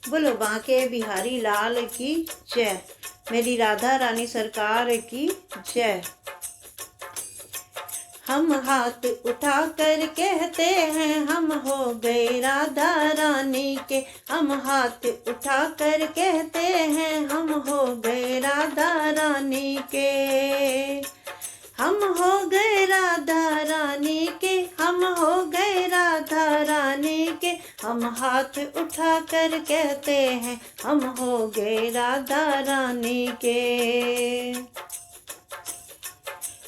बोलो बांके बिहारी लाल की जय। मेरी राधा रानी सरकार की जय। हम हाथ उठा कर कहते हैं हम हो गए राधा रानी के। हम हाथ उठा कर कहते हैं हम हो गए राधा रानी के। हम हो गए राधा रानी के। हम हो गए राधा रानी के। हम हाथ उठा कर कहते हैं हम हो गए राधा रानी के।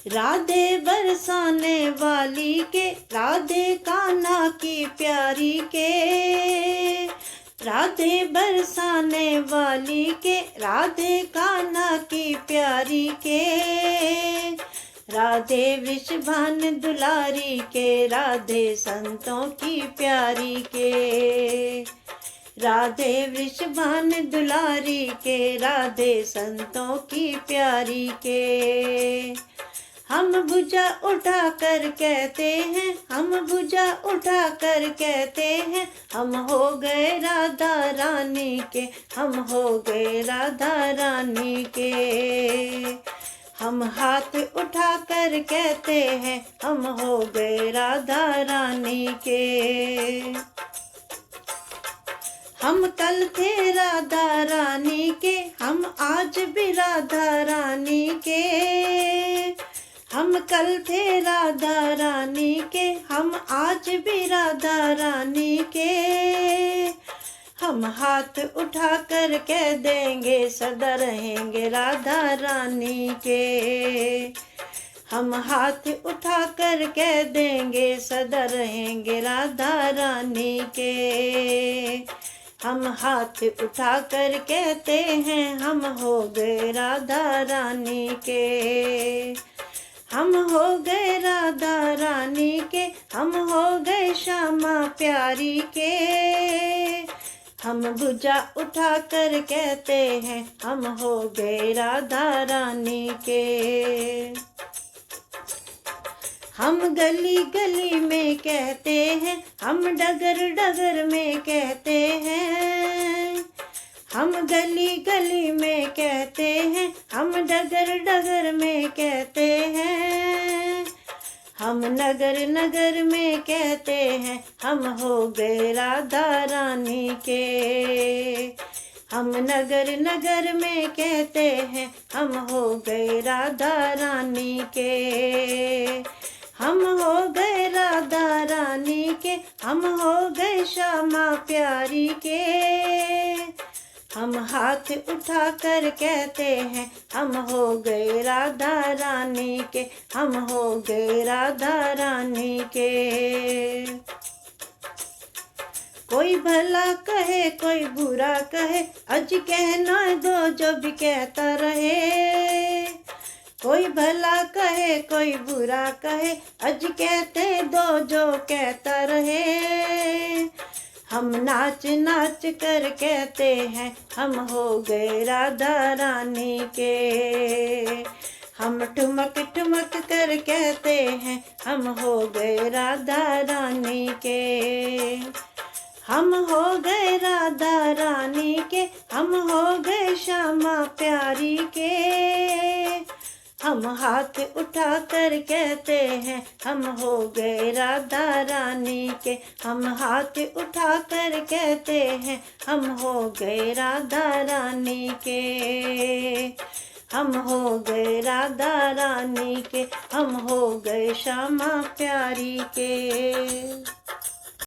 राधे बरसाने वाली के, राधे कान्हा की प्यारी के। राधे बरसाने वाली के, राधे कान्हा की प्यारी के। राधे वृषभान दुलारी के, राधे संतों की प्यारी के। राधे वृषभान दुलारी के, राधे संतों की प्यारी के। हम भुजा उठा कर कहते हैं, हम भुजा उठा कर कहते हैं हम हो गए राधा रानी के। हम हो गए राधा रानी के। हम हाथ उठा कर कहते हैं हम हो गए राधा रानी के। हम कल थे राधा रानी के, हम आज भी राधा रानी के। हम कल थे राधा रानी के, हम आज भी राधा रानी के। हम हाथ उठा कर कह देंगे सदा रहेंगे राधा रानी के। हम हाथ उठा कर कह देंगे सदा रहेंगे राधा रानी के। हम हाथ उठा कर कहते हैं हम हो गए राधा रानी के। हम हो गए राधा रानी के, हम हो गए श्यामा प्यारी के। हम भुजा उठा कर कहते हैं हम हो गए राधा रानी के। हम गली गली में कहते हैं, हम डगर डगर में कहते हैं। हम गली गली में कहते हैं, हम डगर डगर में कहते हैं। हम नगर नगर में कहते हैं हम हो गए राधा रानी के। हम नगर नगर में कहते हैं हम हो गए राधा रानी के। हम हो गए राधा रानी के, हम हो गए श्यामा प्यारी के। हम हाथ उठा कर कहते हैं हम हो गए राधा रानी के। हम हो गए राधा रानी के। कोई भला कहे कोई बुरा कहे, अज कहना दो जो भी कहता रहे। कोई भला कहे कोई बुरा कहे, अज कहते दो जो कहता रहे। हम नाच नाच कर कहते हैं हम हो गए राधा रानी के। हम ठुमक ठुमक कर कहते हैं हम हो गए राधा रानी के। हम हो गए राधा रानी के, हम हो गए श्यामा प्यारी के। हम हाथ उठा कर कहते हैं हम हो गए राधा रानी के। हम हाथ उठा कर कहते हैं हम हो गए राधा रानी के। हम हो गए राधा रानी के, हम हो गए श्यामा प्यारी के।